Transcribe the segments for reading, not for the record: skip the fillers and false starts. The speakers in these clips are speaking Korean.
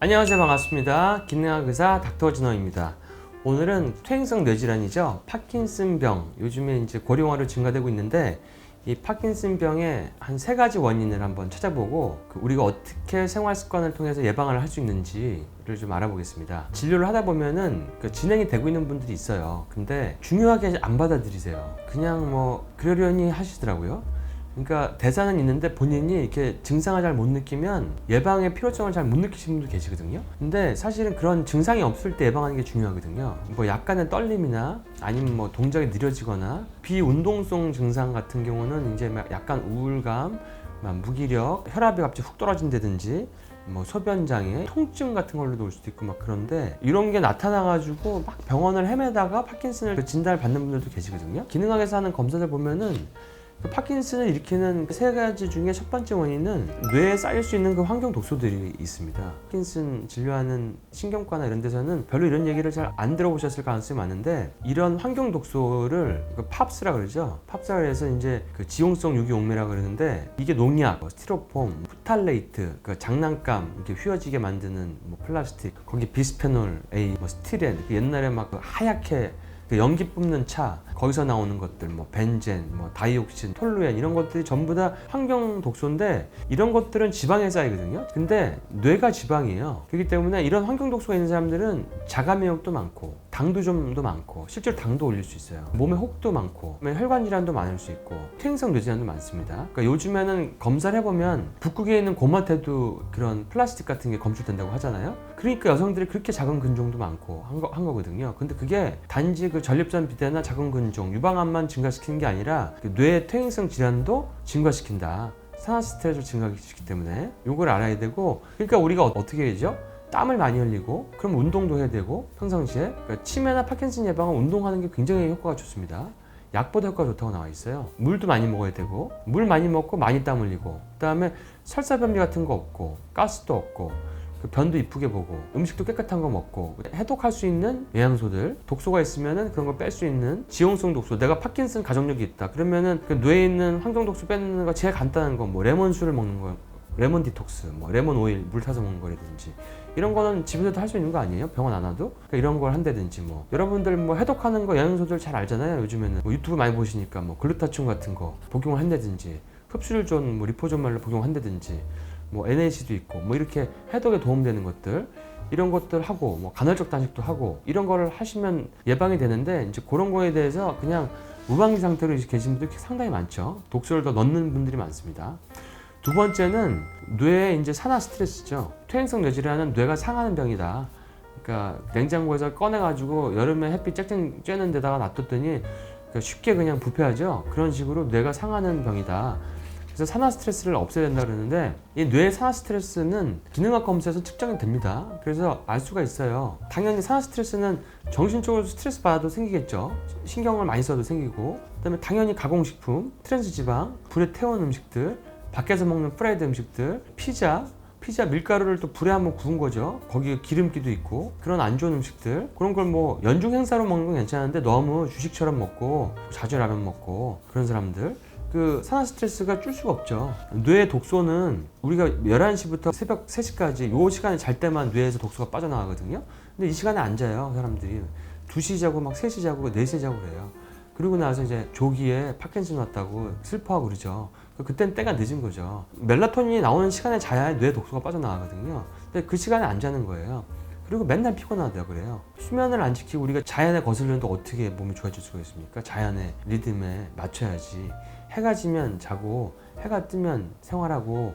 안녕하세요, 반갑습니다. 기능학 의사 닥터 진원입니다. 오늘은 퇴행성 뇌질환이죠. 파킨슨병, 요즘에 이제 고령화로 증가되고 있는데 이 파킨슨병의 한 3가지 원인을 한번 찾아보고 우리가 어떻게 생활 습관을 통해서 예방을 할 수 있는지를 좀 알아보겠습니다. 진료를 하다 보면은 진행이 되고 있는 분들이 있어요. 근데 중요하게 안 받아들이세요. 그냥 뭐 그러려니 하시더라고요. 그러니까 대사는 있는데 본인이 이렇게 증상을 잘 못 느끼면 예방의 필요성을 잘 못 느끼시는 분도 계시거든요. 근데 사실은 그런 증상이 없을 때 예방하는 게 중요하거든요. 뭐 약간의 떨림이나 아니면 뭐 동작이 느려지거나 비운동성 증상 같은 경우는 이제 약간 우울감, 무기력, 혈압이 갑자기 훅 떨어진다든지 뭐 소변장애, 통증 같은 걸로도 올 수도 있고 막 그런데 이런 게 나타나가지고 막 병원을 헤매다가 파킨슨을 진단을 받는 분들도 계시거든요. 기능학에서 하는 검사들 보면은 파킨슨을 일으키는 3가지 중에 첫 번째 원인은 뇌에 쌓일 수 있는 그 환경 독소들이 있습니다. 파킨슨 진료하는 신경과나 이런 데서는 별로 이런 얘기를 잘 안 들어보셨을 가능성이 많은데 이런 환경 독소를 팝스라 그러죠. 팝스라 그래서 이제 지용성 유기용매라 그러는데 이게 농약, 스티로폼, 프탈레이트, 장난감 이렇게 휘어지게 만드는 플라스틱, 거기 비스페놀 A, 스티렌, 옛날에 막 하얗게 연기 뿜는 차, 거기서 나오는 것들, 벤젠, 다이옥신, 톨루엔 이런 것들이 전부 다 환경 독소인데 이런 것들은 지방에 쌓이거든요. 근데 뇌가 지방이에요. 그렇기 때문에 이런 환경 독소가 있는 사람들은 자가면역도 많고 당도 좀 더 많고 실제로 당도 올릴 수 있어요. 몸에 혹도 많고 혈관 질환도 많을 수 있고 퇴행성 뇌질환도 많습니다. 그러니까 요즘에는 검사를 해보면 북극에 있는 고마테도 그런 플라스틱 같은 게 검출된다고 하잖아요. 그러니까 여성들이 그렇게 작은 근종도 많고 한 거거든요. 근데 그게 단지 전립선 비대나 작은 근종, 유방암만 증가시키는 게 아니라 뇌의 퇴행성 질환도 증가시킨다. 산화 스트레스를 증가시키기 때문에 이걸 알아야 되고, 그러니까 우리가 어떻게 해야죠? 땀을 많이 흘리고 그럼 운동도 해야 되고 평상시에 치매나 파킨슨 예방은 운동하는 게 굉장히 효과가 좋습니다. 약보다 효과가 좋다고 나와 있어요. 물도 많이 먹어야 되고 물 많이 먹고 많이 땀 흘리고 그 다음에 설사변비 같은 거 없고 가스도 없고 변도 이쁘게 보고 음식도 깨끗한 거 먹고 해독할 수 있는 영양소들, 독소가 있으면은 그런 거 뺄 수 있는 지용성 독소. 내가 파킨슨 가족력이 있다 그러면은 뇌에 있는 환경 독소 빼는 거 제일 간단한 거 레몬수를 먹는 거, 레몬 디톡스, 레몬 오일 물 타서 먹는 거라든지 이런 거는 집에서도 할 수 있는 거 아니에요? 병원 안 와도? 그러니까 이런 걸 한다든지 여러분들 해독하는 거 영양소들 잘 알잖아요. 요즘에는 유튜브 많이 보시니까 글루타치온 같은 거 복용을 한다든지 흡수율 좋은 리포존말로 복용한다든지 NAC도 있고 이렇게 해독에 도움되는 것들 이런 것들 하고 간헐적 단식도 하고 이런 거를 하시면 예방이 되는데 이제 그런 거에 대해서 그냥 무방비 상태로 계신 분들이 상당히 많죠. 독소를 더 넣는 분들이 많습니다. 두 번째는 뇌의 이제 산화 스트레스죠. 퇴행성 뇌질환은 뇌가 상하는 병이다. 그러니까 냉장고에서 꺼내가지고 여름에 햇빛 쨍쨍 쬐는 데다가 놔뒀더니 쉽게 그냥 부패하죠. 그런 식으로 뇌가 상하는 병이다. 그래서 산화 스트레스를 없애야 된다 그러는데 이 뇌의 산화 스트레스는 기능학 검사에서 측정이 됩니다. 그래서 알 수가 있어요. 당연히 산화 스트레스는 정신적으로 스트레스 받아도 생기겠죠. 신경을 많이 써도 생기고 그다음에 당연히 가공식품, 트랜스 지방, 불에 태운 음식들, 밖에서 먹는 프라이드 음식들, 피자 밀가루를 또 불에 한번 구운 거죠. 거기에 기름기도 있고 그런 안 좋은 음식들 그런 걸 연중 행사로 먹는 건 괜찮은데 너무 주식처럼 먹고 자주 라면 먹고 그런 사람들 산화 스트레스가 줄 수가 없죠. 뇌의 독소는 우리가 11시부터 새벽 3시까지 이 시간에 잘 때만 뇌에서 독소가 빠져나가거든요. 근데 이 시간에 안 자요. 사람들이 2시 자고 3시 자고 4시 자고 그래요. 그러고 나서 이제 조기에 파킨슨 왔다고 슬퍼하고 그러죠. 그땐 때가 늦은 거죠. 멜라토닌이 나오는 시간에 자야 뇌 독소가 빠져나가거든요. 근데 그 시간에 안 자는 거예요. 그리고 맨날 피곤하다고 그래요. 수면을 안 지키고 우리가 자연에 거슬리는데 어떻게 몸이 좋아질 수가 있습니까? 자연의 리듬에 맞춰야지. 해가 지면 자고 해가 뜨면 생활하고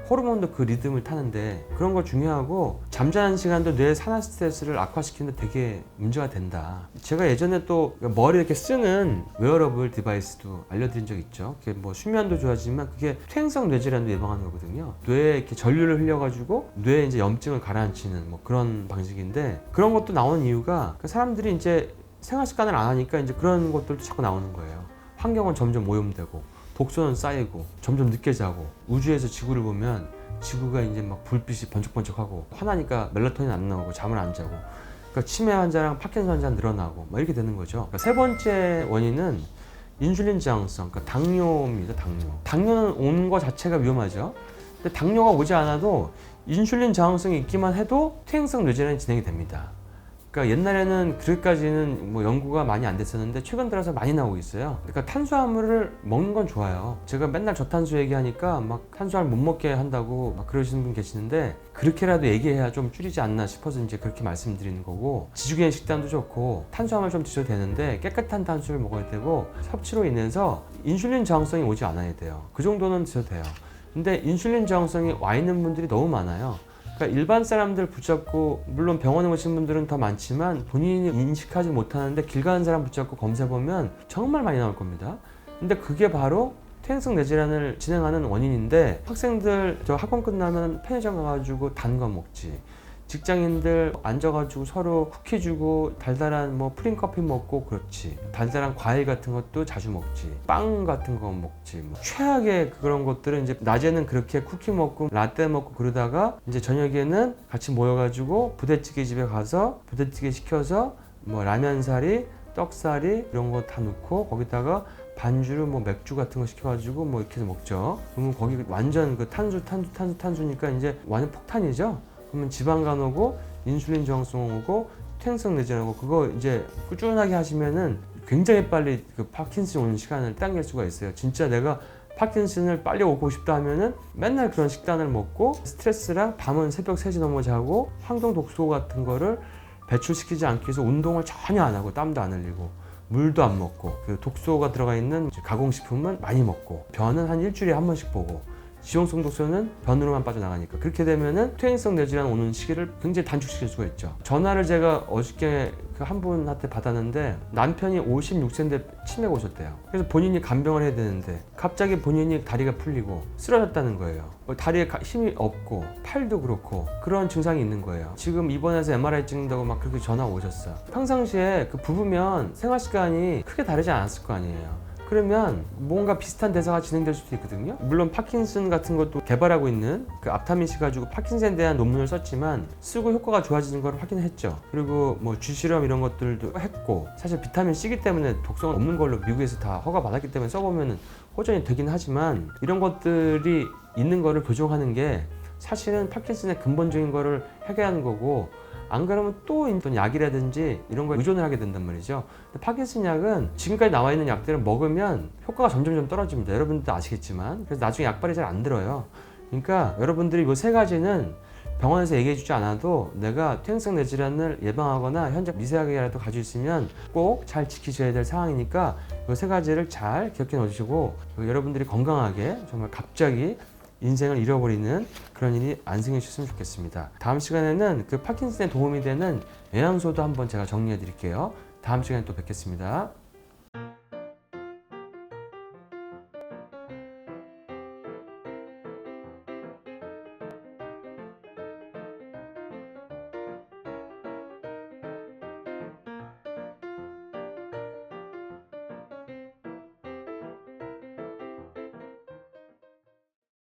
호르몬도 그 리듬을 타는데 그런 거 중요하고 잠자는 시간도 뇌의 산화 스트레스를 악화시키는데 되게 문제가 된다. 제가 예전에 또 머리 이렇게 쓰는 웨어러블 디바이스도 알려드린 적 있죠. 그게 수면도 좋아지만 그게 퇴행성 뇌질환도 예방하는 거거든요. 뇌에 이렇게 전류를 흘려가지고 뇌에 이제 염증을 가라앉히는 그런 방식인데 그런 것도 나오는 이유가 사람들이 이제 생활 습관을 안 하니까 이제 그런 것들도 자꾸 나오는 거예요. 환경은 점점 오염되고 독소는 쌓이고 점점 늦게 자고 우주에서 지구를 보면 지구가 이제 불빛이 번쩍번쩍하고 화나니까 멜라토닌 안 나오고 잠을 안 자고 그러니까 치매 환자랑 파킨슨 환자 늘어나고 막 이렇게 되는 거죠. 그러니까 세 번째 원인은 인슐린 저항성, 그러니까 당뇨입니다. 당뇨는 오는 거 자체가 위험하죠. 근데 당뇨가 오지 않아도 인슐린 저항성이 있기만 해도 퇴행성 뇌질환이 진행이 됩니다. 그러니까 옛날에는 그렇게까지는 뭐 연구가 많이 안 됐었는데 최근 들어서 많이 나오고 있어요. 그러니까 탄수화물을 먹는 건 좋아요. 제가 맨날 저탄수 얘기하니까 막 탄수화물 못 먹게 한다고 막 그러시는 분 계시는데 그렇게라도 얘기해야 좀 줄이지 않나 싶어서 이제 그렇게 말씀드리는 거고, 지주기행 식단도 좋고 탄수화물 좀 드셔도 되는데 깨끗한 탄수를 먹어야 되고 섭취로 인해서 인슐린 저항성이 오지 않아야 돼요. 그 정도는 드셔도 돼요. 근데 인슐린 저항성이 와 있는 분들이 너무 많아요. 그러니까 일반 사람들 붙잡고, 물론 병원에 오신 분들은 더 많지만 본인이 인식하지 못하는데 길 가는 사람 붙잡고 검사해보면 정말 많이 나올 겁니다. 근데 그게 바로 퇴행성 뇌질환을 진행하는 원인인데, 학생들 저 학원 끝나면 편의점 가가지고 단 거 먹지, 직장인들 앉아가지고 서로 쿠키 주고 달달한 뭐 프린커피 먹고 그렇지, 달달한 과일 같은 것도 자주 먹지, 빵 같은 거 먹지, 뭐 최악의 그런 것들은 이제 낮에는 그렇게 쿠키 먹고 라떼 먹고 그러다가 이제 저녁에는 같이 모여가지고 부대찌개 집에 가서 부대찌개 시켜서 뭐 라면사리, 떡사리 이런 거 다 넣고 거기다가 반주를 뭐 맥주 같은 거 시켜가지고 뭐 이렇게 해서 먹죠. 그러면 거기 완전 그 탄수니까 이제 완전 폭탄이죠. 그러면 지방간 오고 인슐린 저항성 오고 퇴행성 뇌질환 오고, 그거 이제 꾸준하게 하시면은 굉장히 빨리 그 파킨슨 오는 시간을 당길 수가 있어요. 진짜 내가 파킨슨을 빨리 오고 싶다 하면은 맨날 그런 식단을 먹고 스트레스랑 밤은 새벽 3시 넘어 자고 황동 독소 같은 거를 배출시키지 않기 위해서 운동을 전혀 안 하고 땀도 안 흘리고 물도 안 먹고 그 독소가 들어가 있는 가공식품은 많이 먹고 변은 한 일주일에 한 번씩 보고 지용성 독소는 변으로만 빠져나가니까, 그렇게 되면은 퇴행성 뇌질환 오는 시기를 굉장히 단축시킬 수가 있죠. 전화를 제가 어저께 한 분한테 받았는데 남편이 56세인데 치매가 오셨대요. 그래서 본인이 간병을 해야 되는데 갑자기 본인이 다리가 풀리고 쓰러졌다는 거예요. 다리에 힘이 없고 팔도 그렇고 그런 증상이 있는 거예요. 지금 입원해서 MRI 찍는다고 막 그렇게 전화 오셨어요. 평상시에 그 부부면 생활 시간이 크게 다르지 않았을 거 아니에요. 그러면 뭔가 비슷한 대사가 진행될 수도 있거든요. 물론 파킨슨 같은 것도 개발하고 있는 그 앞타민C 가지고 파킨슨에 대한 논문을 썼지만 쓰고 효과가 좋아지는 걸 확인했죠. 그리고 뭐 쥐실험 이런 것들도 했고, 사실 비타민 C이기 때문에 독성은 없는 걸로 미국에서 다 허가 받았기 때문에 써보면 호전이 되긴 하지만, 이런 것들이 있는 거를 교정하는 게 사실은 파킨슨의 근본적인 거를 해결하는 거고, 안 그러면 또 약이라든지 이런 거에 의존을 하게 된단 말이죠. 근데 파킨슨 약은 지금까지 나와 있는 약들을 먹으면 효과가 점점 떨어집니다. 여러분들도 아시겠지만. 그래서 나중에 약발이 잘 안 들어요. 그러니까 여러분들이 이 세 가지는 병원에서 얘기해 주지 않아도 내가 퇴행성 뇌질환을 예방하거나 현재 미세하게라도 가지고 있으면 꼭 잘 지키셔야 될 상황이니까 이 세 가지를 잘 기억해 놓으시고, 여러분들이 건강하게 정말 갑자기 인생을 잃어버리는 그런 일이 안 생기셨으면 좋겠습니다. 다음 시간에는 그 파킨슨에 도움이 되는 영양소도 한번 제가 정리해 드릴게요. 다음 시간에 또 뵙겠습니다.